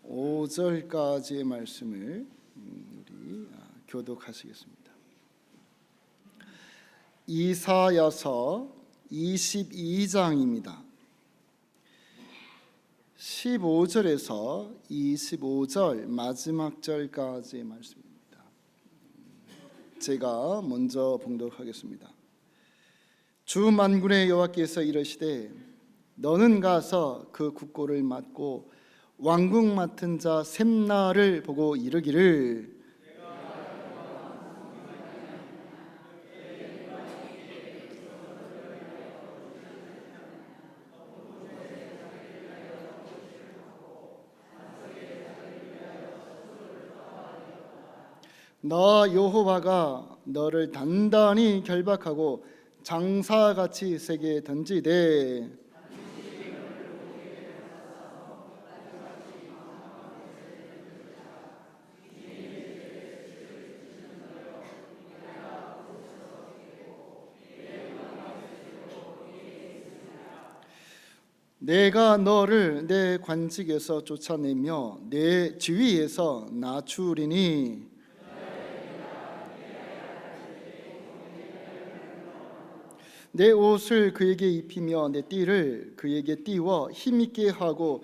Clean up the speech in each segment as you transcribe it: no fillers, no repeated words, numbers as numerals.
25절까지의 말씀을 우리 교독하시겠습니다. 이사야서 22장입니다. 15절에서 25절 마지막 절까지의 말씀입니다. 제가 먼저 봉독하겠습니다. 주 만군의 여호와께서 이르시되 너는 가서 그 국고를 맡고 왕궁 맡은 자 셈나를 보고 이르기를 나 여호와가 너를 단단히 결박하고 장사같이 세게 던지되 내가 너를 내 관직에서 쫓아내며 내 지위에서 낮추리니 내 옷을 그에게 입히며 내 띠를 그에게 띄워 힘있게 하고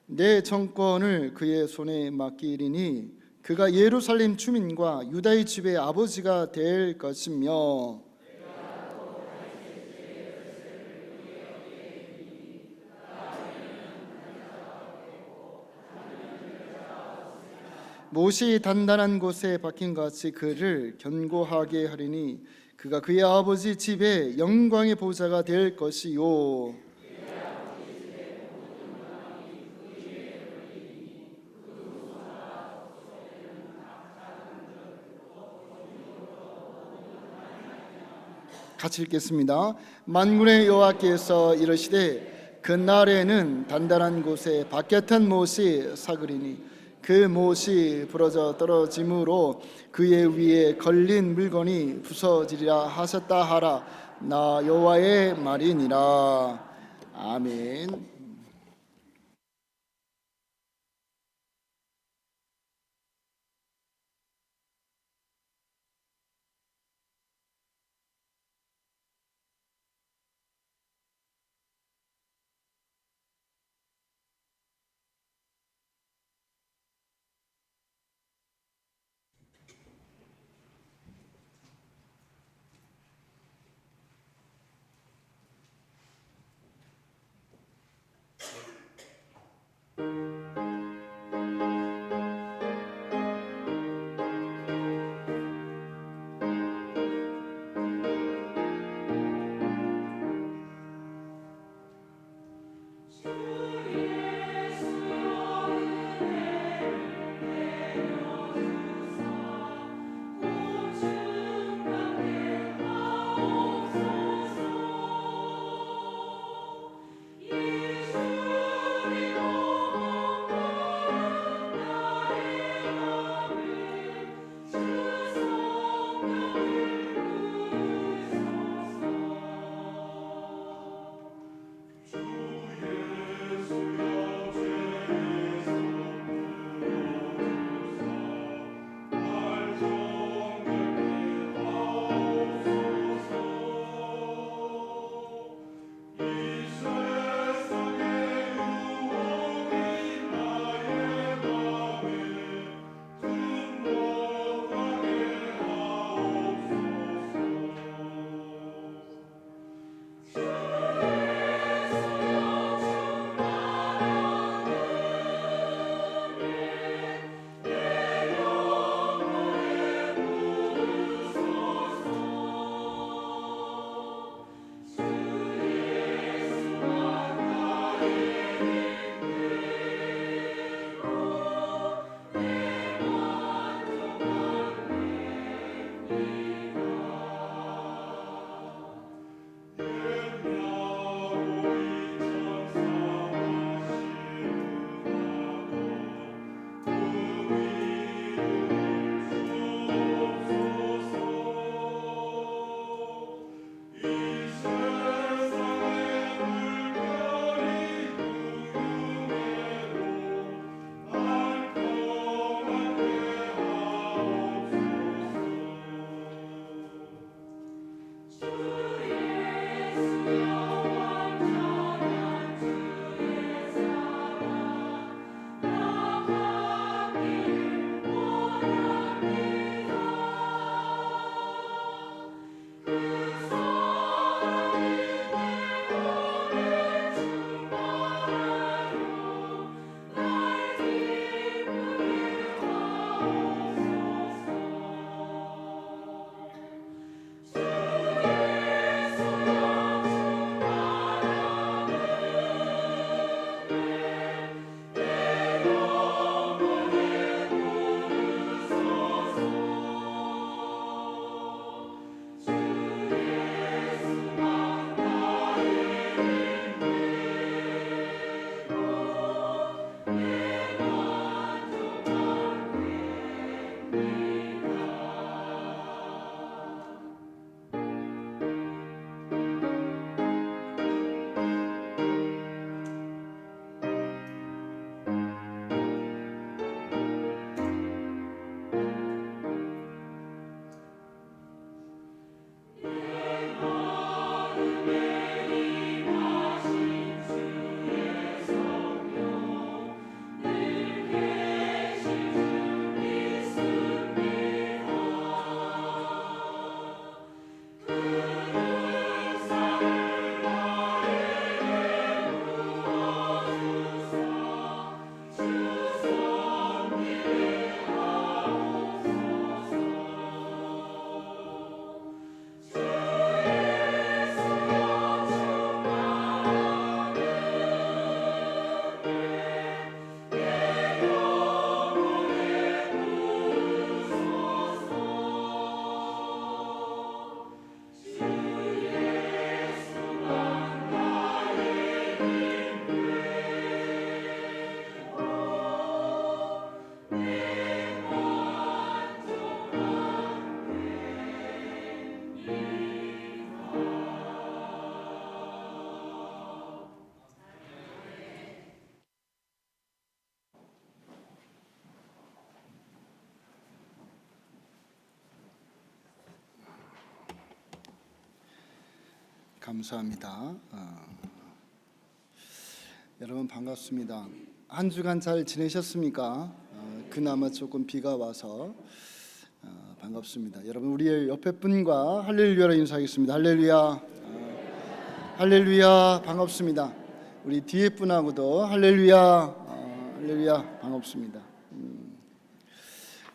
내 정권을 그의 손에 맡기리니 그가 예루살렘 주민과 유다의 집의 아버지가 될 것이며 못이 단단한 곳에 박힌같이 그를 견고하게 하리니 그가 그의 아버지 집의 영광의 보좌가 될 것이요 같이 읽겠습니다. 만군의 여호와께서 이르시되 그날에는 단단한 곳에 박혔던 못이 삭으리니 그 못이 부러져 떨어짐으로 그의 위에 걸린 물건이 부서지리라 하셨다 하라. 나 여호와의 말이니라. 아멘. 감사합니다. 여러분 반갑습니다. 한 주간 잘 지내셨습니까? 그나마 조금 비가 와서 반갑습니다. 여러분 우리 옆에 분과 할렐루야로 인사하겠습니다. 할렐루야. 할렐루야 반갑습니다. 우리 뒤에 분하고도 할렐루야. 할렐루야 반갑습니다.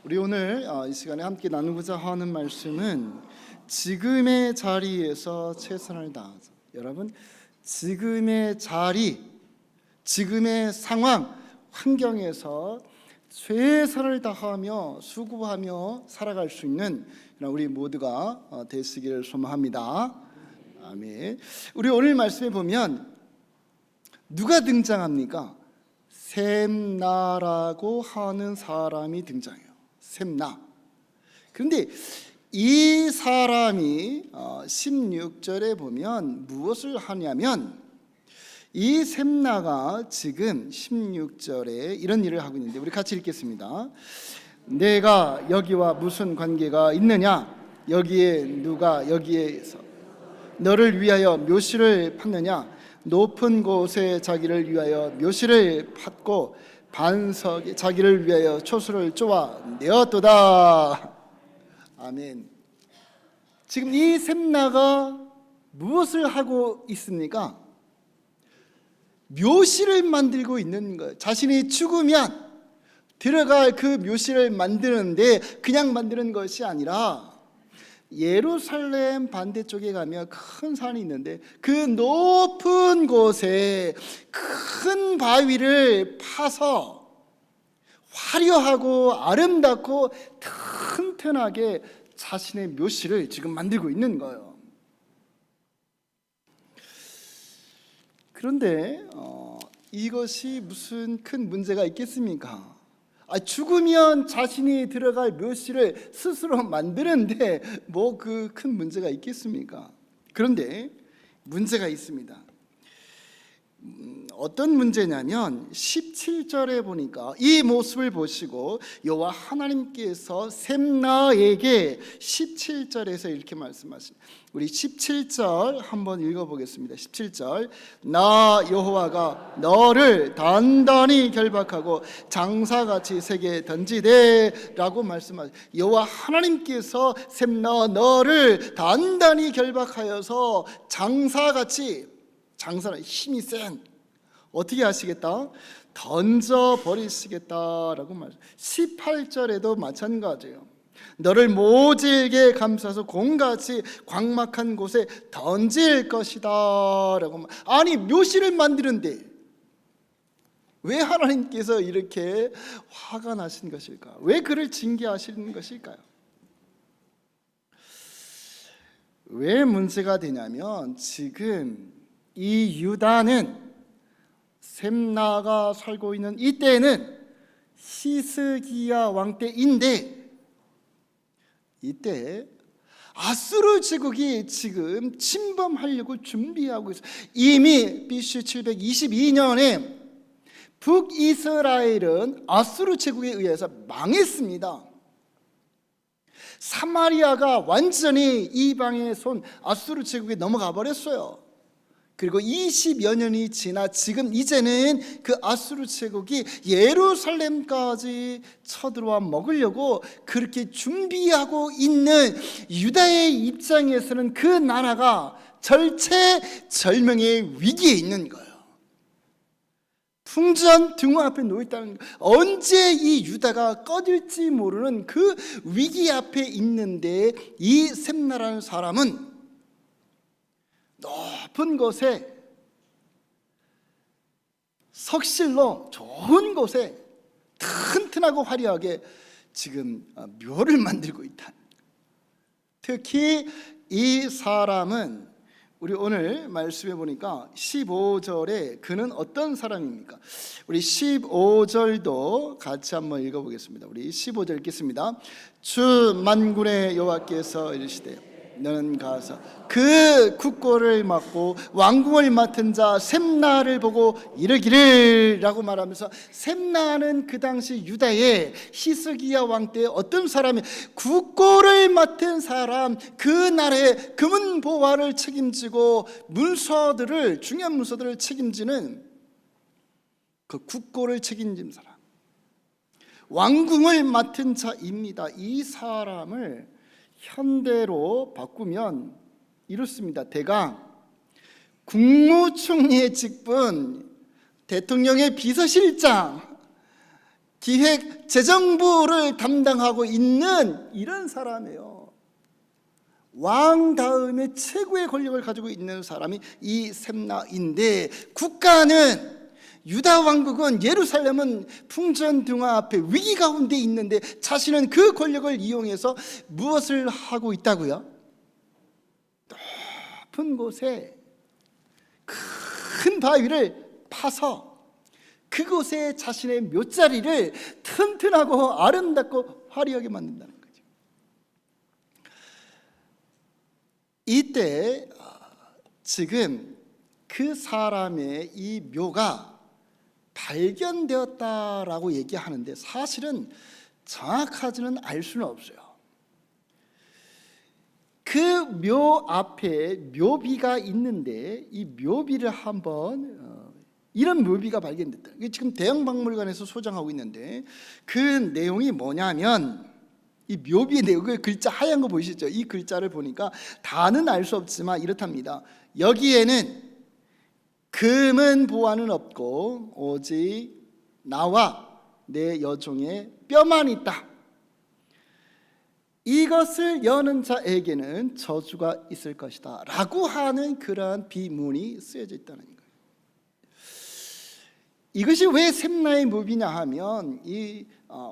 우리 오늘 이 시간에 함께 나누고자 하는 말씀은 지금의 자리에서 최선을 다하자. 여러분 지금의 자리, 지금의 상황, 환경에서 최선을 다하며 수고하며 살아갈 수 있는 우리 모두가 되시기를 소망합니다. 아멘. 우리 오늘 말씀에 보면 누가 등장합니까? 셈나라고 하는 사람이 등장해요. 셈나. 그런데 이 사람이 16절에 보면 무엇을 하냐면 이 셈나가 지금 16절에 이런 일을 하고 있는데 우리 같이 읽겠습니다. 내가 여기와 무슨 관계가 있느냐? 여기에 누가 여기에서 너를 위하여 묘실을 팠느냐? 높은 곳에 자기를 위하여 묘실을 팠고 반석에 자기를 위하여 초수를 쪼아 내었도다. 아멘. 지금 이 셈나가 무엇을 하고 있습니까? 묘실을 만들고 있는 거예요. 자신이 죽으면 들어갈 그 묘실을 만드는데 그냥 만드는 것이 아니라 예루살렘 반대쪽에 가면 큰 산이 있는데 그 높은 곳에 큰 바위를 파서 화려하고 아름답고 튼튼하게 자신의 묘실을 지금 만들고 있는 거예요. 그런데 이것이 무슨 큰 문제가 있겠습니까? 죽으면 자신이 들어갈 묘실을 스스로 만드는데 뭐 그 큰 문제가 있겠습니까? 그런데 문제가 있습니다. 어떤 문제냐면 17절에 보니까 이 모습을 보시고 여호와 하나님께서 셈나에게 17절에서 이렇게 말씀하십니다. 우리 17절 한번 읽어보겠습니다. 17절 나 여호와가 너를 단단히 결박하고 장사같이 세게 던지되 라고 말씀하십니다. 여호와 하나님께서 셈나 너를 단단히 결박하여서 장사같이, 장사는 힘이 센, 어떻게 하시겠다? 던져버리시겠다라고 말해요. 18절에도 마찬가지예요. 너를 모질게 감싸서 공같이 광막한 곳에 던질 것이다 라고. 아니 묘실을 만드는데 왜 하나님께서 이렇게 화가 나신 것일까? 왜 그를 징계하시는 것일까요? 왜 문제가 되냐면 지금 이 유다는 셈나가 살고 있는 이때는 히스기야 왕 때인데 이때 아수르 제국이 지금 침범하려고 준비하고 있어요. 이미 BC 722년에 북이스라엘은 아수르 제국에 의해서 망했습니다. 사마리아가 완전히 이방의 손 아수르 제국에 넘어가 버렸어요. 그리고 20여 년이 지나 지금 이제는 그 아수르 제국이 예루살렘까지 쳐들어와 먹으려고 그렇게 준비하고 있는 유다의 입장에서는 그 나라가 절체절명의 위기에 있는 거예요. 풍전등화 앞에 놓여있다는 거예요. 언제 이 유다가 꺼질지 모르는 그 위기 앞에 있는데 이 셈나라는 사람은 높은 곳에 석실로 좋은 곳에 튼튼하고 화려하게 지금 묘를 만들고 있다. 특히 이 사람은 우리 오늘 말씀해 보니까 15절에 그는 어떤 사람입니까? 우리 15절도 같이 한번 읽어보겠습니다. 우리 15절 읽겠습니다. 주 만군의 여호와께서 이르시되 너는 가서 그 국고를 맡고 왕궁을 맡은 자 셈나를 보고 이르기를 라고 말하면서, 셈나는 그 당시 유다의 히스기야 왕 때 어떤 사람이 국고를 맡은 사람, 그 나라의 금은 보화를 책임지고 문서들을, 중요한 문서들을 책임지는 그 국고를 책임진 사람, 왕궁을 맡은 자입니다. 이 사람을 현대로 바꾸면 이렇습니다. 대강 국무총리의 직분, 대통령의 비서실장, 기획재정부를 담당하고 있는 이런 사람이에요. 왕 다음에 최고의 권력을 가지고 있는 사람이 이 셈나인데, 국가는, 유다 왕국은, 예루살렘은 풍전등화 앞에 위기 가운데 있는데 자신은 그 권력을 이용해서 무엇을 하고 있다고요? 높은 곳에 큰 바위를 파서 그곳에 자신의 묘자리를 튼튼하고 아름답고 화려하게 만든다는 거죠. 이때 지금 그 사람의 이 묘가 발견되었다라고 얘기하는데, 사실은 정확하지는 알 수는 없어요. 그 묘 앞에 묘비가 있는데, 이 묘비를 한번 이런 묘비가 발견됐다. 이게 지금 대형박물관에서 소장하고 있는데, 그 내용이 뭐냐면, 이 묘비의 내용, 그 글자 하얀 거 보이시죠? 이 글자를 보니까 다는 알 수 없지만 이렇답니다. 여기에는 금은 보화는 없고 오직 나와 내 여종의 뼈만 있다. 이것을 여는 자에게는 저주가 있을 것이다 라고 하는 그러한 비문이 쓰여져 있다는 거예요. 이것이 왜 셈나의 묘비냐 하면,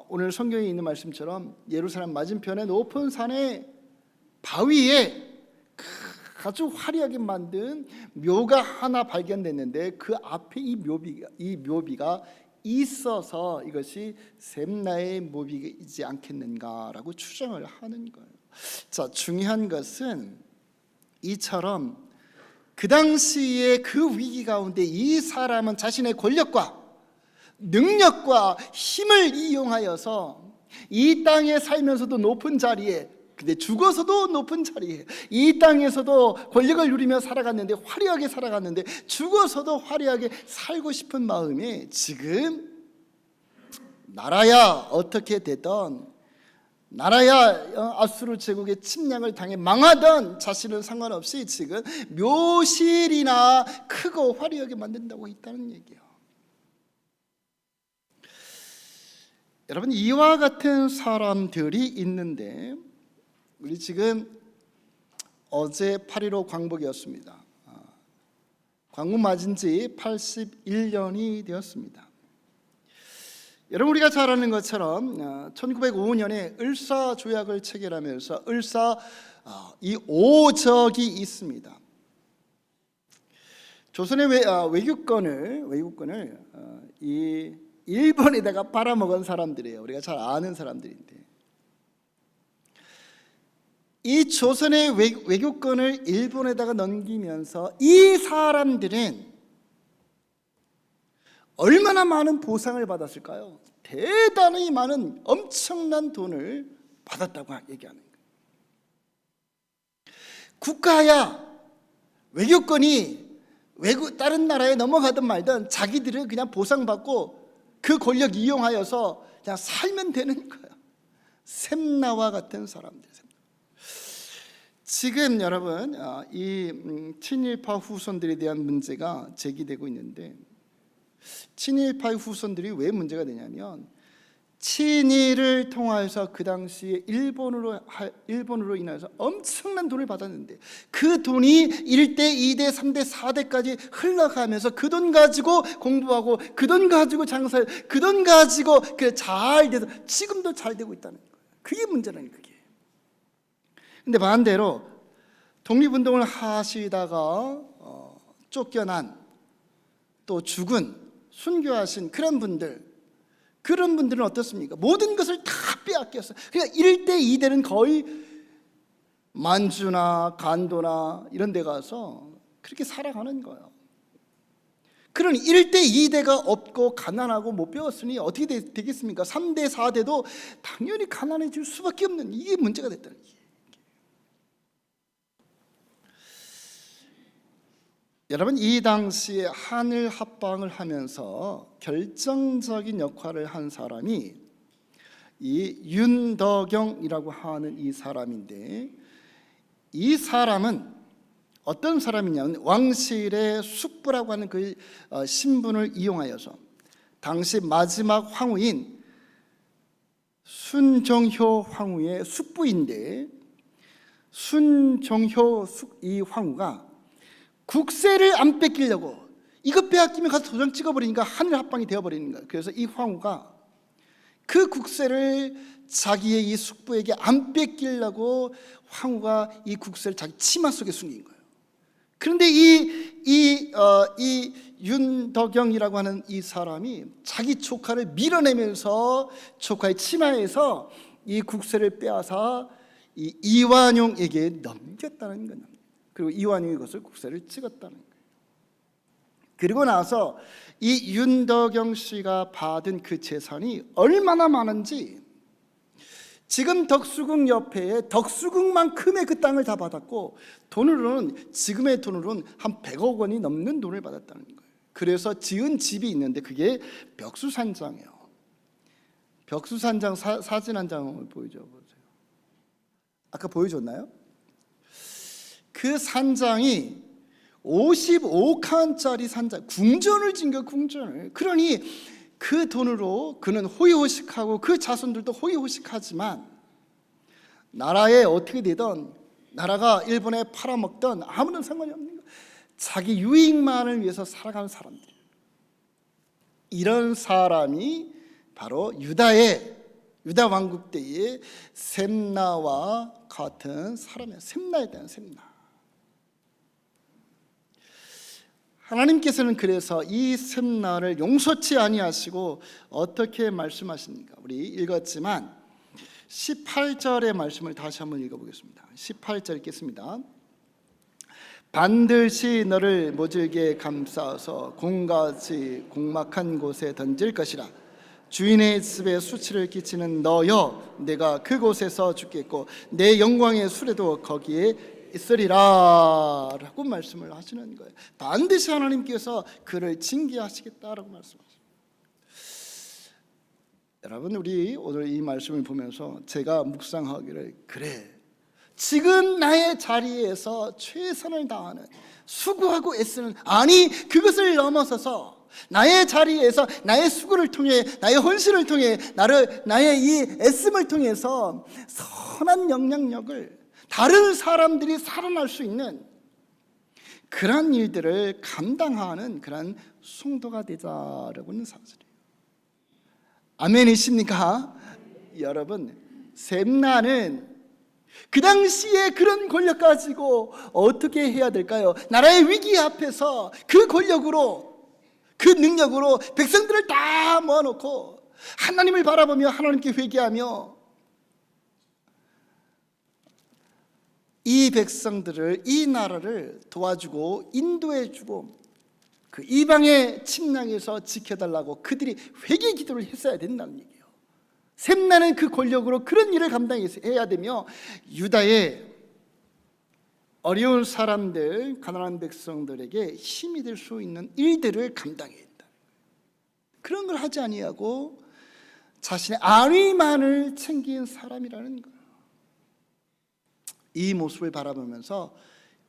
오늘 성경에 있는 말씀처럼 예루살렘 맞은편의 높은 산의 바위에 아주 화려하게 만든 묘가 하나 발견됐는데, 그 앞에 이 묘비가 있어서 이것이 셈나의 묘비이지 않겠는가라고 추정을 하는 거예요. 자, 중요한 것은 이처럼 그 당시에 그 위기 가운데 이 사람은 자신의 권력과 능력과 힘을 이용하여서 이 땅에 살면서도 높은 자리에, 근데 죽어서도 높은 자리에, 이 땅에서도 권력을 누리며 살아갔는데, 화려하게 살아갔는데, 죽어서도 화려하게 살고 싶은 마음에, 지금 나라야 어떻게 되던, 나라야 아수르 제국의 침략을 당해 망하던 자신은 상관없이 지금 묘실이나 크고 화려하게 만든다고 있다는 얘기예요. 여러분, 이와 같은 사람들이 있는데, 우리 지금 어제 8.15 광복이었습니다. 광복 맞은 지 81년이 되었습니다. 여러분, 우리가 잘 아는 것처럼 1905년에 을사조약을 체결하면서 이 오적이 있습니다. 조선의 외교권을 이 일본에다가 빨아먹은 사람들이에요. 우리가 잘 아는 사람들인데, 이 조선의 외교권을 일본에다가 넘기면서 이 사람들은 얼마나 많은 보상을 받았을까요? 대단히 많은 엄청난 돈을 받았다고 얘기하는 거예요. 국가야 외교권이 다른 나라에 넘어가든 말든 자기들은 그냥 보상받고 그 권력 이용하여서 그냥 살면 되는 거예요. 셈나와 같은 사람들. 지금 여러분, 이 친일파 후손들에 대한 문제가 제기되고 있는데, 친일파 후손들이 왜 문제가 되냐면, 친일을 통하여서 그 당시에 일본으로 인해서 엄청난 돈을 받았는데, 그 돈이 1대, 2대, 3대, 4대까지 흘러가면서 그 돈 가지고 공부하고, 그 돈 가지고 장사해, 그 돈 가지고 잘 돼서 지금도 잘 되고 있다는 거예요. 그게 문제라는 거예요. 근데 반대로 독립운동을 하시다가 쫓겨난, 또 죽은, 순교하신 그런 분들은 어떻습니까? 모든 것을 다 빼앗겼어요. 그러니까 1대, 2대는 거의 만주나 간도나 이런 데 가서 그렇게 살아가는 거예요. 그런 1대 2대가 없고 가난하고 못 배웠으니 어떻게 되겠습니까? 3대 4대도 당연히 가난해질 수밖에 없는, 이게 문제가 됐다는 거예요. 여러분, 이 당시에 한일 합방을 하면서 결정적인 역할을 한 사람이 이 윤덕영이라고 하는 이 사람인데, 이 사람은 어떤 사람이냐면 왕실의 숙부라고 하는 그 신분을 이용하여서 당시 마지막 황후인 순종효 황후의 숙부인데, 순종효 이 황후가 국세를 안 뺏기려고, 이거 빼앗기면 가서 도장 찍어버리니까 하늘 합방이 되어버리는 거예요. 그래서 이 황후가 그 국세를 자기의 이 숙부에게 안 뺏기려고 황후가 이 국세를 자기 치마 속에 숨긴 거예요. 그런데 이 윤덕영이라고 하는 이 사람이 자기 조카를 밀어내면서 조카의 치마에서 이 국세를 빼앗아 이 이완용에게 넘겼다는 거예요. 그리고 이완용이 그것을 국세를 찍었다는 거예요. 그리고 나서 이 윤덕영 씨가 받은 그 재산이 얼마나 많은지, 지금 덕수궁 옆에 덕수궁만큼의 그 땅을 다 받았고, 돈으로는, 지금의 돈으로는 한 100억 원이 넘는 돈을 받았다는 거예요. 그래서 지은 집이 있는데 그게 벽수산장이에요. 벽수산장 사진 한 장을 보여줘 보세요. 아까 보여줬나요? 그 산장이 55칸짜리 산장, 궁전을 진 거예요. 궁전을. 그러니 그 돈으로 그는 호의호식하고 그 자손들도 호의호식하지만, 나라에 어떻게 되든, 나라가 일본에 팔아먹던 아무런 상관이 없는 거예요. 자기 유익만을 위해서 살아가는 사람들, 이런 사람이 바로 유다 왕국 때의 셈나와 같은 사람이에요. 셈나에 대한 셈나. 하나님께서는 그래서 이 셈나를 용서치 아니하시고 어떻게 말씀하십니까? 우리 읽었지만 18절의 말씀을 다시 한번 읽어보겠습니다. 18절 읽겠습니다. 반드시 너를 모질게 감싸서 공같이 공막한 곳에 던질 것이라. 주인의 집에 수치를 끼치는 너여, 내가 그곳에서 죽겠고 내 영광의 수레도 거기에 있으리라 라고 말씀을 하시는 거예요. 반드시 하나님께서 그를 징계하시겠다라고 말씀하십니다. 여러분, 우리 오늘 이 말씀을 보면서 제가 묵상하기를, 그래, 지금 나의 자리에서 최선을 다하는, 수고하고 애쓰는, 아니 그것을 넘어서서 나의 자리에서 나의 수고를 통해, 나의 헌신을 통해, 나의 이 애씀을 통해서 선한 영향력을 다른 사람들이 살아날 수 있는 그런 일들을 감당하는 그런 성도가 되자라고는 사실이에요. 아멘이십니까? 여러분, 셈나는 그 당시에 그런 권력 가지고 어떻게 해야 될까요? 나라의 위기 앞에서 그 권력으로, 그 능력으로 백성들을 다 모아놓고 하나님을 바라보며 하나님께 회개하며 이 백성들을, 이 나라를 도와주고 인도해주고 그 이방의 침략에서 지켜달라고 그들이 회개 기도를 했어야 된다는 얘기예요. 셈나는 그 권력으로 그런 일을 감당해야 되며, 유다의 어려운 사람들, 가난한 백성들에게 힘이 될 수 있는 일들을 감당해야 된다. 그런 걸 하지 아니하고 자신의 안위만을 챙긴 사람이라는 거예요. 이 모습을 바라보면서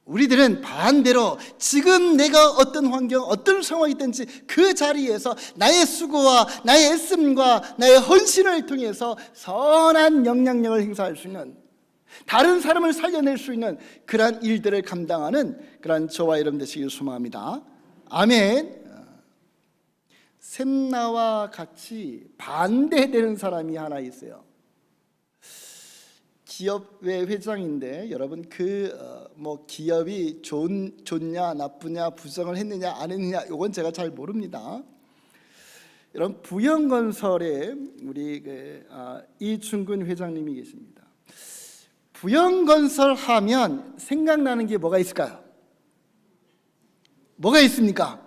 우리들은 반대로 지금 내가 어떤 환경, 어떤 상황이 있든지 그 자리에서 나의 수고와 나의 애씀과 나의 헌신을 통해서 선한 영향력을 행사할 수 있는, 다른 사람을 살려낼 수 있는 그러한 일들을 감당하는 그러한 저와 여러분 되시길 소망합니다. 아멘. 셈나와 같이 반대되는 사람이 하나 있어요. 기업의 회장인데, 여러분 기업이 좋냐 나쁘냐, 부정을 했느냐 안 했느냐, 이건 제가 잘 모릅니다. 여러분, 부영건설에 우리 이충근 회장님이 계십니다. 부영건설하면 생각나는 게 뭐가 있을까요? 뭐가 있습니까?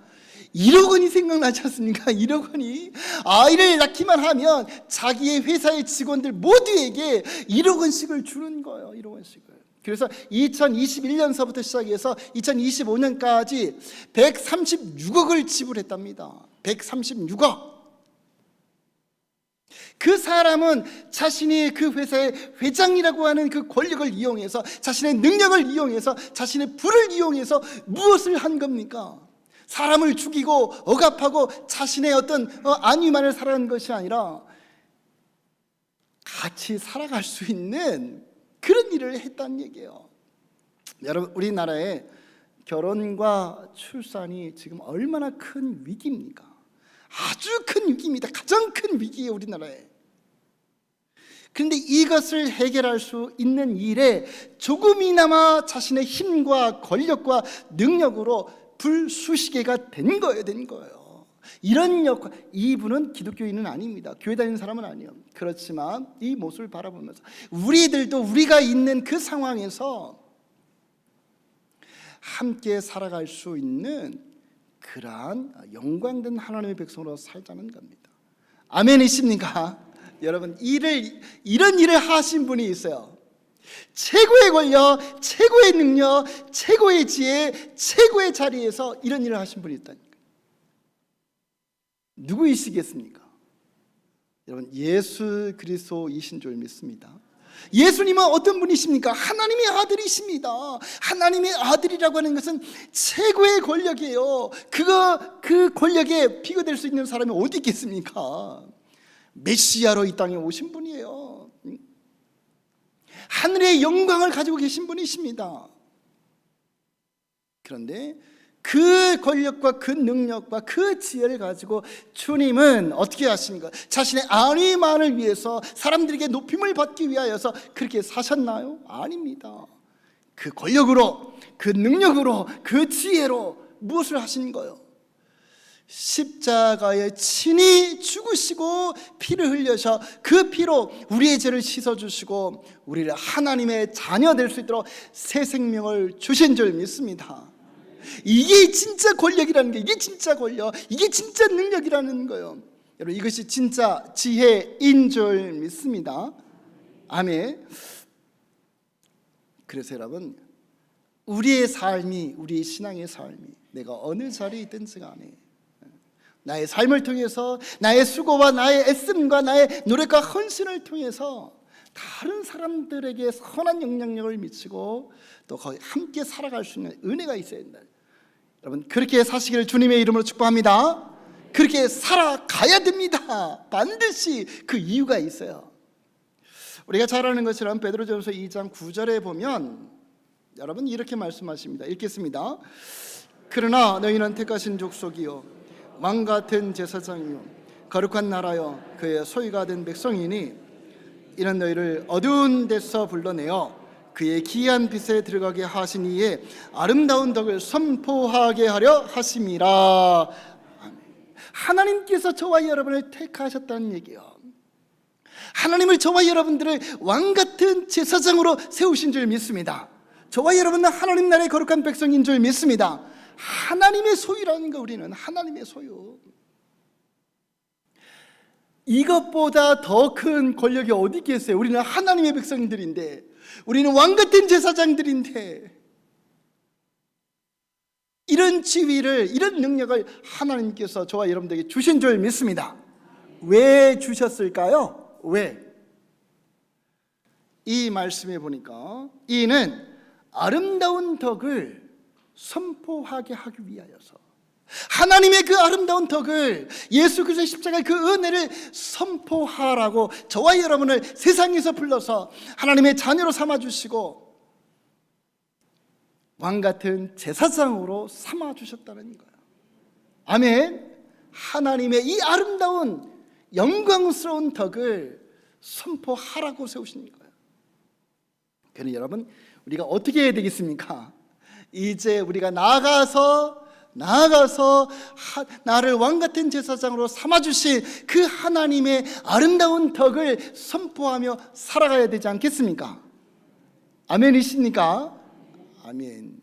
1억 원이 생각나지 않습니까? 1억 원이. 아이를 낳기만 하면 자기의 회사의 직원들 모두에게 1억 원씩을 주는 거예요. 1억 원씩을. 그래서 2021년서부터 시작해서 2025년까지 136억을 지불했답니다. 136억. 그 사람은 자신이 그 회사의 회장이라고 하는 그 권력을 이용해서, 자신의 능력을 이용해서, 자신의 부를 이용해서 무엇을 한 겁니까? 사람을 죽이고 억압하고 자신의 어떤 안위만을 살아가는 것이 아니라 같이 살아갈 수 있는 그런 일을 했다는 얘기예요. 여러분, 우리나라의 결혼과 출산이 지금 얼마나 큰 위기입니까? 아주 큰 위기입니다. 가장 큰 위기예요, 우리나라에. 그런데 이것을 해결할 수 있는 일에 조금이나마 자신의 힘과 권력과 능력으로 불수시개가 된 거예요. 이런 역할, 이분은 기독교인은 아닙니다. 교회 다니는 사람은 아니에요. 그렇지만 이 모습을 바라보면서 우리들도 우리가 있는 그 상황에서 함께 살아갈 수 있는 그러한 영광된 하나님의 백성으로 살자는 겁니다. 아멘이십니까? 여러분, 이런 일을 하신 분이 있어요. 최고의 권력, 최고의 능력, 최고의 지혜, 최고의 자리에서 이런 일을 하신 분이 있다니까. 누구이시겠습니까? 여러분, 예수 그리스도이신 줄 믿습니다. 예수님은 어떤 분이십니까? 하나님의 아들이십니다. 하나님의 아들이라고 하는 것은 최고의 권력이에요. 그 권력에 비교될 수 있는 사람이 어디 있겠습니까? 메시아로 이 땅에 오신 분이에요. 하늘의 영광을 가지고 계신 분이십니다. 그런데 그 권력과 그 능력과 그 지혜를 가지고 주님은 어떻게 하십니까? 자신의 안위만을 위해서, 사람들에게 높임을 받기 위하여서 그렇게 사셨나요? 아닙니다. 그 권력으로, 그 능력으로, 그 지혜로 무엇을 하신 거예요? 십자가에 친히 죽으시고 피를 흘려서 그 피로 우리의 죄를 씻어주시고 우리를 하나님의 자녀 될 수 있도록 새 생명을 주신 줄 믿습니다. 이게 진짜 권력이라는 게, 이게 진짜 권력, 이게 진짜 능력이라는 거예요. 여러분, 이것이 진짜 지혜인 줄 믿습니다. 아멘. 그래서 여러분, 우리의 삶이, 우리의 신앙의 삶이 내가 어느 자리에 있든지 간에 나의 삶을 통해서, 나의 수고와 나의 애씀과 나의 노력과 헌신을 통해서 다른 사람들에게 선한 영향력을 미치고 또 거기 함께 살아갈 수 있는 은혜가 있어야 된다. 여러분, 그렇게 사시기를 주님의 이름으로 축복합니다. 그렇게 살아가야 됩니다. 반드시 그 이유가 있어요. 우리가 잘 아는 것처럼 베드로전서 2장 9절에 보면 여러분 이렇게 말씀하십니다. 읽겠습니다. 그러나 너희는 택하신 족속이요 왕같은 제사장이요 거룩한 나라요 그의 소유가 된 백성이니 이는 너희를 어두운 데서 불러내어 그의 기이한 빛에 들어가게 하신 이에 아름다운 덕을 선포하게 하려 하심이라. 하나님께서 저와 여러분을 택하셨다는 얘기예요. 하나님을 저와 여러분들을 왕같은 제사장으로 세우신 줄 믿습니다. 저와 여러분은 하나님 나라의 거룩한 백성인 줄 믿습니다. 하나님의 소유라는 거, 우리는 하나님의 소유. 이것보다 더 큰 권력이 어디 있겠어요? 우리는 하나님의 백성들인데, 우리는 왕같은 제사장들인데, 이런 지위를, 이런 능력을 하나님께서 저와 여러분들에게 주신 줄 믿습니다. 왜 주셨을까요? 왜? 이 말씀에 보니까 이는 아름다운 덕을 선포하게 하기 위하여서, 하나님의 그 아름다운 덕을, 예수 그리스도의 십자가의 그 은혜를 선포하라고 저와 여러분을 세상에서 불러서 하나님의 자녀로 삼아주시고 왕같은 제사장으로 삼아주셨다는 거예요. 아멘. 하나님의 이 아름다운 영광스러운 덕을 선포하라고 세우신 거예요. 그러니 여러분, 우리가 어떻게 해야 되겠습니까? 이제 우리가 나아가서 나를 왕같은 제사장으로 삼아주신 그 하나님의 아름다운 덕을 선포하며 살아가야 되지 않겠습니까? 아멘이십니까? 아멘.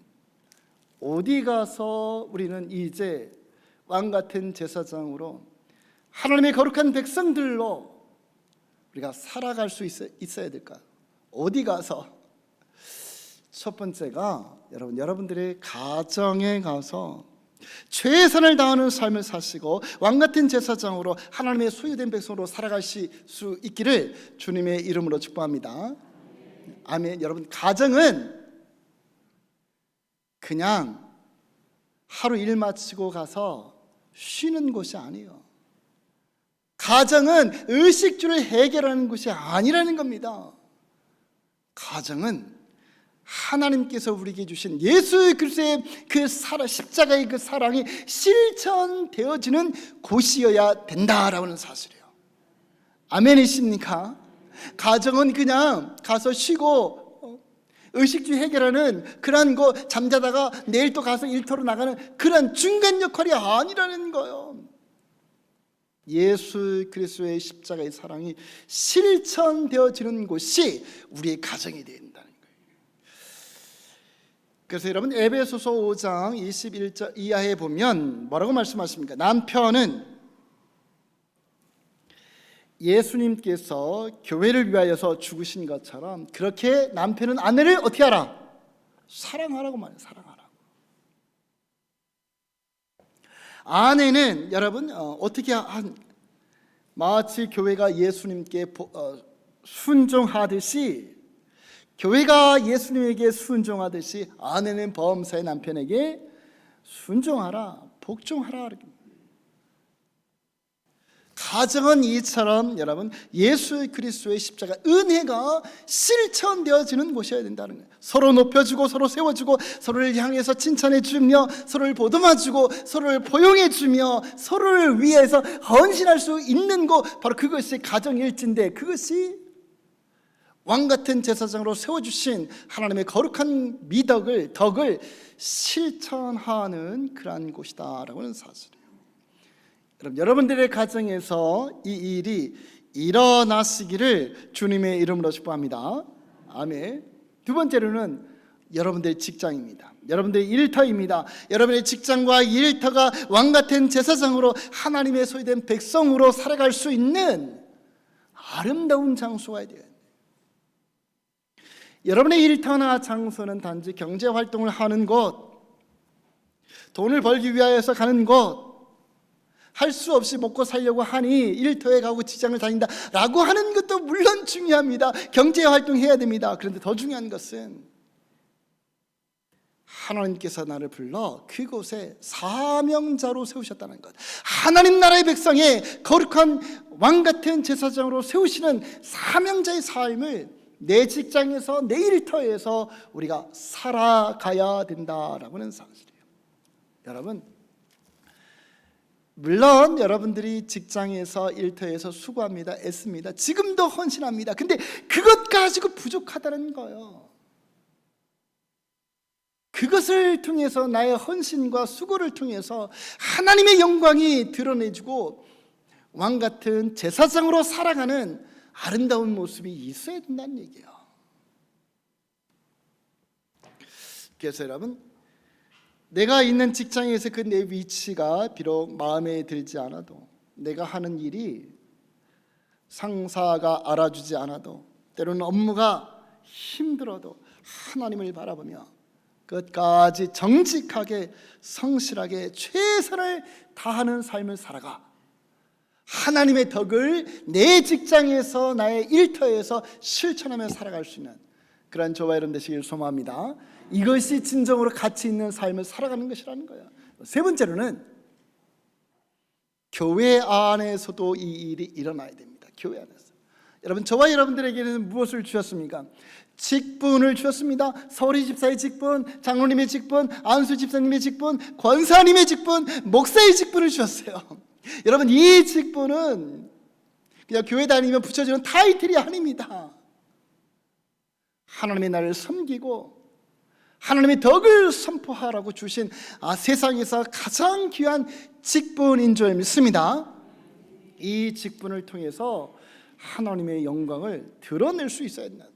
어디 가서 우리는 이제 왕같은 제사장으로 하나님의 거룩한 백성들로 우리가 살아갈 수 있어야 될까? 어디 가서? 첫 번째가 여러분들의 가정에 가서 최선을 다하는 삶을 사시고 왕같은 제사장으로 하나님의 소유된 백성으로 살아가실 수 있기를 주님의 이름으로 축복합니다. 아멘. 여러분, 가정은 그냥 하루 일 마치고 가서 쉬는 곳이 아니에요. 가정은 의식주를 해결하는 곳이 아니라는 겁니다. 가정은 하나님께서 우리에게 주신 예수 그리스도의 그 십자가의 그 사랑이 실천되어지는 곳이어야 된다라는 사실이에요. 아멘이십니까? 가정은 그냥 가서 쉬고 의식주 해결하는 그런 거 잠자다가 내일 또 가서 일터로 나가는 그런 중간 역할이 아니라는 거예요. 예수 그리스도의 십자가의 사랑이 실천되어지는 곳이 우리의 가정이 된다는 거예요. 그래서 여러분, 에베소서 5장 21절 이하에 보면 뭐라고 말씀하십니까? 남편은 예수님께서 교회를 위하여서 죽으신 것처럼 그렇게 남편은 아내를 어떻게 하라? 사랑하라고 말해요. 사랑하라고. 아내는 여러분 어떻게 마치 교회가 예수님께 순종하듯이, 교회가 예수님에게 순종하듯이 아내는 범사의 남편에게 순종하라, 복종하라. 가정은 이처럼 여러분 예수 그리스도의 십자가 은혜가 실천되어지는 곳이어야 된다는 거예요. 서로 높여주고 서로 세워주고 서로를 향해서 칭찬해주며 서로를 보듬어주고 서로를 포용해주며 서로를 위해서 헌신할 수 있는 곳, 바로 그것이 가정일진데, 그것이 왕같은 제사장으로 세워주신 하나님의 거룩한 덕을 실천하는 그러한 곳이다라고 하는 사실이에요. 여러분들의 가정에서 이 일이 일어나시기를 주님의 이름으로 축복합니다. 아멘. 두 번째로는 여러분들의 직장입니다. 여러분들의 일터입니다. 여러분의 직장과 일터가 왕같은 제사장으로 하나님의 소유된 백성으로 살아갈 수 있는 아름다운 장소가 돼요. 여러분의 일터나 장소는 단지 경제활동을 하는 곳, 돈을 벌기 위하여서 가는 곳, 할 수 없이 먹고 살려고 하니 일터에 가고 직장을 다닌다라고 하는 것도 물론 중요합니다. 경제활동해야 됩니다. 그런데 더 중요한 것은 하나님께서 나를 불러 그곳에 사명자로 세우셨다는 것, 하나님 나라의 백성의 거룩한 왕같은 제사장으로 세우시는 사명자의 삶을 내 직장에서 내 일터에서 우리가 살아가야 된다라고 하는 사실이에요. 여러분, 물론 여러분들이 직장에서 일터에서 수고합니다. 애씁니다. 지금도 헌신합니다. 근데 그것 가지고 부족하다는 거예요. 그것을 통해서 나의 헌신과 수고를 통해서 하나님의 영광이 드러내지고 왕같은 제사장으로 살아가는 아름다운 모습이 있어야 된다는 얘기예요. 그래서 여러분, 내가 있는 직장에서 그 내 위치가 비록 마음에 들지 않아도, 내가 하는 일이 상사가 알아주지 않아도, 때로는 업무가 힘들어도 하나님을 바라보며 끝까지 정직하게 성실하게 최선을 다하는 삶을 살아가 하나님의 덕을 내 직장에서 나의 일터에서 실천하며 살아갈 수 있는 그런 저와 여러분 되시길 소망합니다. 이것이 진정으로 가치 있는 삶을 살아가는 것이라는 거예요. 세 번째로는 교회 안에서도 이 일이 일어나야 됩니다. 교회 안에서. 여러분, 저와 여러분들에게는 무엇을 주셨습니까? 직분을 주셨습니다. 서리 집사의 직분, 장로님의 직분, 안수 집사님의 직분, 권사님의 직분, 목사의 직분을 주셨어요. 여러분, 이 직분은 그냥 교회 다니면 붙여주는 타이틀이 아닙니다. 하나님의 나를 섬기고 하나님의 덕을 선포하라고 주신 세상에서 가장 귀한 직분인 줄 믿습니다. 이 직분을 통해서 하나님의 영광을 드러낼 수 있어야 된다.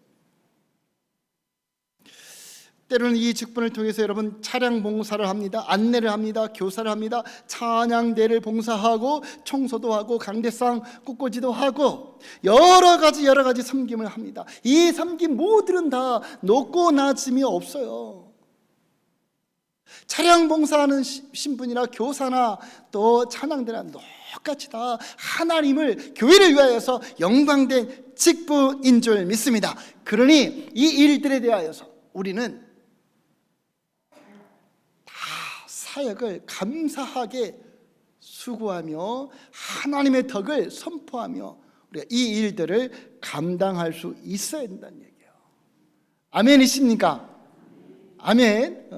때로는 이 직분을 통해서 여러분 차량 봉사를 합니다. 안내를 합니다. 교사를 합니다. 찬양대를 봉사하고 청소도 하고 강대상 꽃꽂이도 하고 여러 가지 섬김을 합니다. 이 섬김 모두는 다 높고 낮음이 없어요. 차량 봉사하는 신분이나 교사나 또 찬양대나 똑같이 다 하나님을 교회를 위하여서 영광된 직분인 줄 믿습니다. 그러니 이 일들에 대하여서 우리는 사역을 감사하게 수고하며 하나님의 덕을 선포하며 우리가 이 일들을 감당할 수 있어야 된다는 얘기예요. 아멘이십니까? 아멘.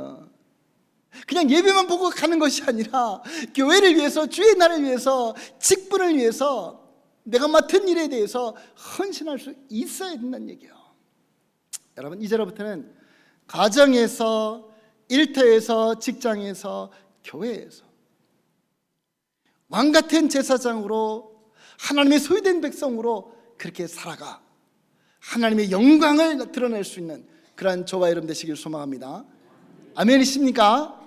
그냥 예배만 보고 가는 것이 아니라 교회를 위해서, 주의 날을 위해서, 직분을 위해서 내가 맡은 일에 대해서 헌신할 수 있어야 된다는 얘기예요. 여러분, 이제로부터는 가정에서, 일터에서, 직장에서, 교회에서 왕같은 제사장으로 하나님의 소유된 백성으로 그렇게 살아가 하나님의 영광을 드러낼 수 있는 그러한 저와 여러분 되시길 소망합니다. 아멘이십니까?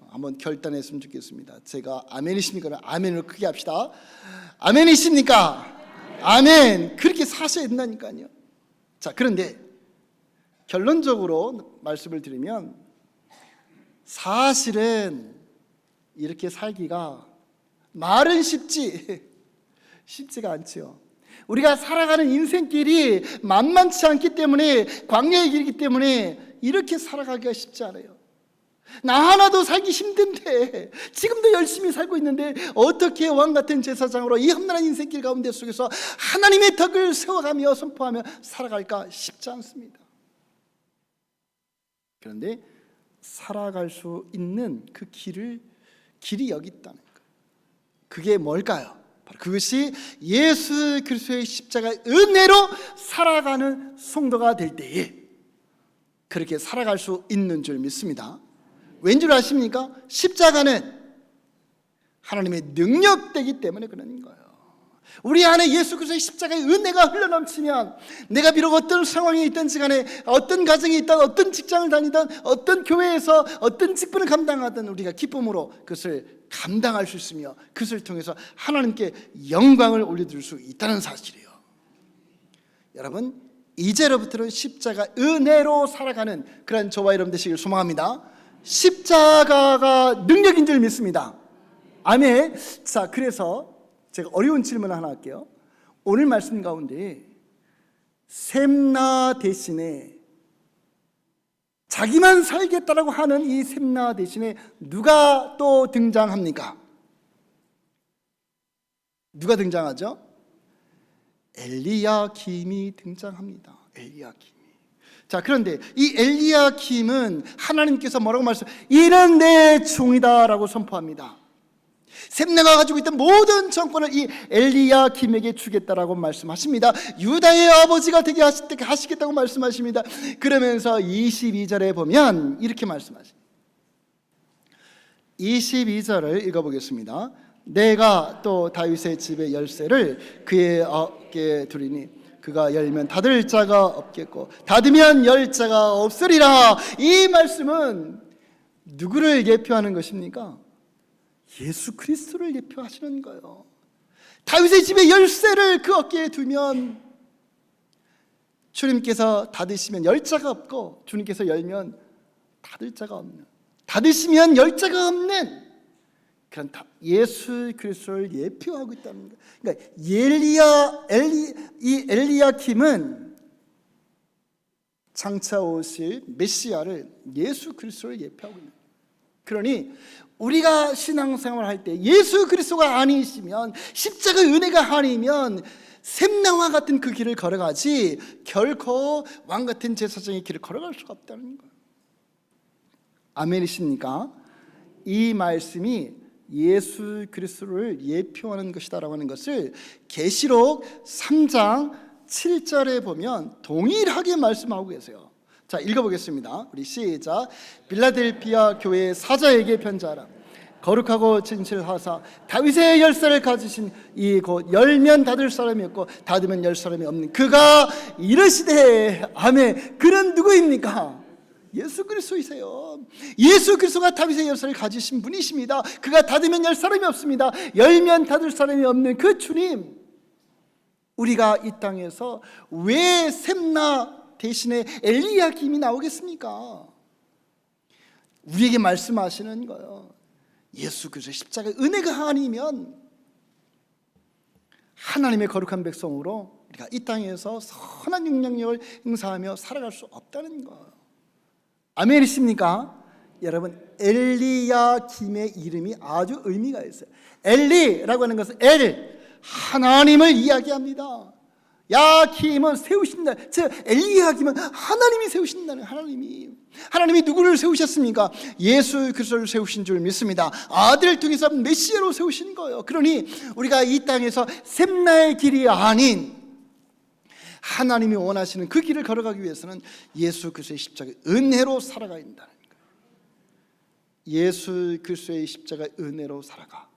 한번 결단했으면 좋겠습니다. 제가 아멘이십니까? 아멘을 크게 합시다. 아멘이십니까? 아멘. 그렇게 사셔야 된다니까요. 자, 그런데 결론적으로 말씀을 드리면 사실은 이렇게 살기가 말은 쉽지가 않지요. 우리가 살아가는 인생길이 만만치 않기 때문에, 광야의 길이기 때문에 이렇게 살아가기가 쉽지 않아요. 나 하나도 살기 힘든데, 지금도 열심히 살고 있는데 어떻게 왕같은 제사장으로 이 험난한 인생길 가운데 속에서 하나님의 덕을 세워가며 선포하며 살아갈까 쉽지 않습니다. 그런데 살아갈 수 있는 그 길이 여기 있다는 거예요. 그게 뭘까요? 바로 그것이 예수 그리스도의 십자가의 은혜로 살아가는 성도가 될 때에 그렇게 살아갈 수 있는 줄 믿습니다. 왠 줄 아십니까? 십자가는 하나님의 능력되기 때문에 그러는 거예요. 우리 안에 예수 그리스도의 십자가의 은혜가 흘러넘치면 내가 비록 어떤 상황에 있든지 간에, 어떤 가정에 있든, 어떤 직장을 다니든, 어떤 교회에서 어떤 직분을 감당하든 우리가 기쁨으로 그것을 감당할 수 있으며 그것을 통해서 하나님께 영광을 올려드릴 수 있다는 사실이에요. 여러분, 이제로부터는 십자가 은혜로 살아가는 그런 저와 여러분 되시길 소망합니다. 십자가가 능력인 줄 믿습니다. 아멘. 자, 그래서 제가 어려운 질문을 하나 할게요. 오늘 말씀 가운데 샘나 대신에 자기만 살겠다라고 하는 이 샘나 대신에 누가 또 등장합니까? 누가 등장하죠? 엘리야김이 등장합니다. 엘리야김이. 자, 그런데 이 엘리야김은 하나님께서 뭐라고 말씀하세요? 이는 내 종이다라고 선포합니다. 샘나가 가지고 있던 모든 정권을 이 엘리야김에게 주겠다라고 말씀하십니다. 유다의 아버지가 되게 하시겠다고 말씀하십니다. 그러면서 22절에 보면 이렇게 말씀하십니다. 22절을 읽어보겠습니다. 내가 또 다윗의 집의 열쇠를 그의 어깨에 두리니 그가 열면 닫을 자가 없겠고 닫으면 열 자가 없으리라. 이 말씀은 누구를 예표하는 것입니까? 예수 그리스도를 예표하시는 거예요. 다윗의 집의 열쇠를 그 어깨에 두면 주님께서 닫으시면 열 자가 없고 주님께서 열면 닫을 자가 없는, 닫으시면 열 자가 없는 그런 예수 그리스도를 예표하고 있다는 거예요. 그러니까 이 엘리야킴은 장차 오실 메시아를 예수 그리스도를 예표하고 있는 거예요. 그러니 우리가 신앙생활을 할 때 예수 그리스도가 아니시면, 십자가의 은혜가 아니면 샘나와 같은 그 길을 걸어가지 결코 왕같은 제사장의 길을 걸어갈 수가 없다는 거예요. 아멘이십니까? 이 말씀이 예수 그리스도를 예표하는 것이다라고 하는 것을 계시록 3장 7절에 보면 동일하게 말씀하고 계세요. 자, 읽어보겠습니다. 우리 시작. 빌라델피아 교회 사자에게 편지하라. 거룩하고 진실하사 다윗의 열쇠를 가지신 이 곧 열면 닫을 사람이 없고 닫으면 열 사람이 없는 그가 이르시되. 아멘. 그는 누구입니까? 예수 그리스도이세요. 예수 그리스도가 다윗의 열쇠를 가지신 분이십니다. 그가 닫으면 열 사람이 없습니다. 열면 닫을 사람이 없는 그 주님, 우리가 이 땅에서 왜 셈나 대신에 엘리야김이 나오겠습니까? 우리에게 말씀하시는 거예요. 예수 그리스도 십자가 은혜가 아니면 하나님의 거룩한 백성으로 우리가 이 땅에서 선한 영향력을 행사하며 살아갈 수 없다는 거예요. 아멘이십니까? 여러분, 엘리야김의 이름이 아주 의미가 있어요. 엘리라고 하는 것은 하나님을 이야기합니다. 야김은 세우신다. 즉 엘리야김은 하나님이 세우신다는, 하나님이 누구를 세우셨습니까? 예수 그리스도를 세우신 줄 믿습니다. 아들을 통해서 메시아로 세우신 거예요. 그러니 우리가 이 땅에서 셈나의 길이 아닌 하나님이 원하시는 그 길을 걸어가기 위해서는 예수 그리스도의 십자가의 은혜로 살아가야 한다는 거예요. 예수 그리스도의 십자가의 은혜로 살아가.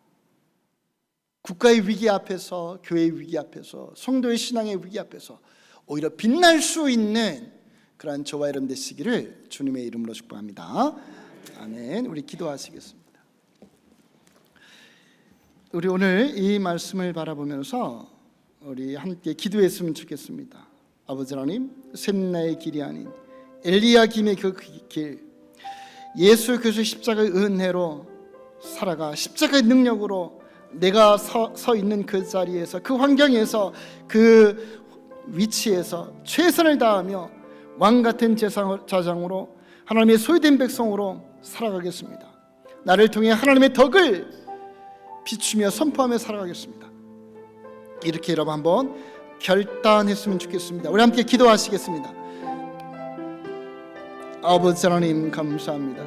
국가의 위기 앞에서, 교회의 위기 앞에서, 성도의 신앙의 위기 앞에서 오히려 빛날 수 있는 그러한 저와 여러분 되시기를 주님의 이름으로 축복합니다. 아멘. 우리 기도하시겠습니다. 우리 오늘 이 말씀을 바라보면서 우리 함께 기도했으면 좋겠습니다. 아버지 하나님, 셈나의 길이 아닌 엘리야김의 그 길, 예수 그리스도 십자가의 은혜로 살아가 십자가의 능력으로 내가 서 있는 그 자리에서, 그 환경에서, 그 위치에서 최선을 다하며 왕같은 제사장으로 하나님의 소유된 백성으로 살아가겠습니다. 나를 통해 하나님의 덕을 비추며 선포하며 살아가겠습니다. 이렇게 여러분 한번 결단했으면 좋겠습니다. 우리 함께 기도하시겠습니다. 아버지 하나님 감사합니다.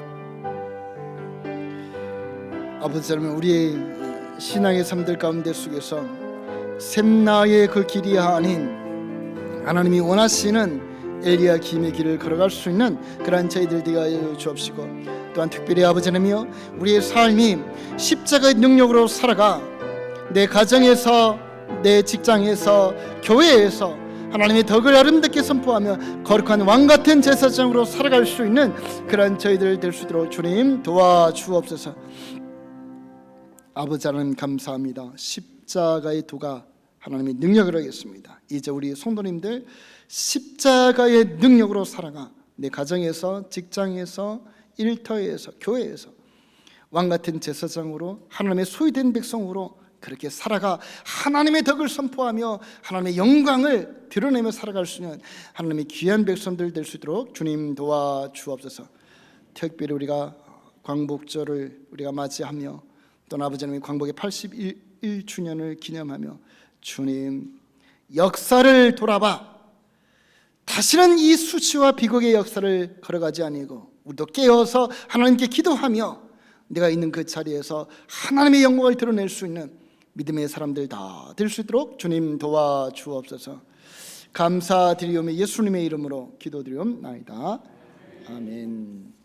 아버지 하나님, 우리의 신앙의 삶들 가운데 속에서 셈나의 그 길이 아닌 하나님이 원하시는 엘리야김의 길을 걸어갈 수 있는 그러한 저희들 되게 하여 주옵시고, 또한 특별히 아버지 하나님이여, 우리의 삶이 십자가의 능력으로 살아가 내 가정에서, 내 직장에서, 교회에서 하나님의 덕을 아름답게 선포하며 거룩한 왕같은 제사장으로 살아갈 수 있는 그러한 저희들 될 수 있도록 주님 도와주옵소서. 아버지 하나님 감사합니다. 십자가의 도가 하나님의 능력을 하겠습니다. 이제 우리 성도님들 십자가의 능력으로 살아가 내 가정에서, 직장에서, 일터에서, 교회에서 왕같은 제사장으로 하나님의 소유된 백성으로 그렇게 살아가 하나님의 덕을 선포하며 하나님의 영광을 드러내며 살아갈 수 있는 하나님의 귀한 백성들 될 수 있도록 주님 도와주옵소서. 특별히 우리가 광복절을 우리가 맞이하며 또 아버지 하나님 광복의 81주년을 기념하며 주님 역사를 돌아봐 다시는 이 수치와 비극의 역사를 걸어가지 아니고 우리도 깨어서 하나님께 기도하며 내가 있는 그 자리에서 하나님의 영광을 드러낼 수 있는 믿음의 사람들 다 될 수 있도록 주님 도와주옵소서. 감사드리오며 예수님의 이름으로 기도드리옵나이다. 아멘.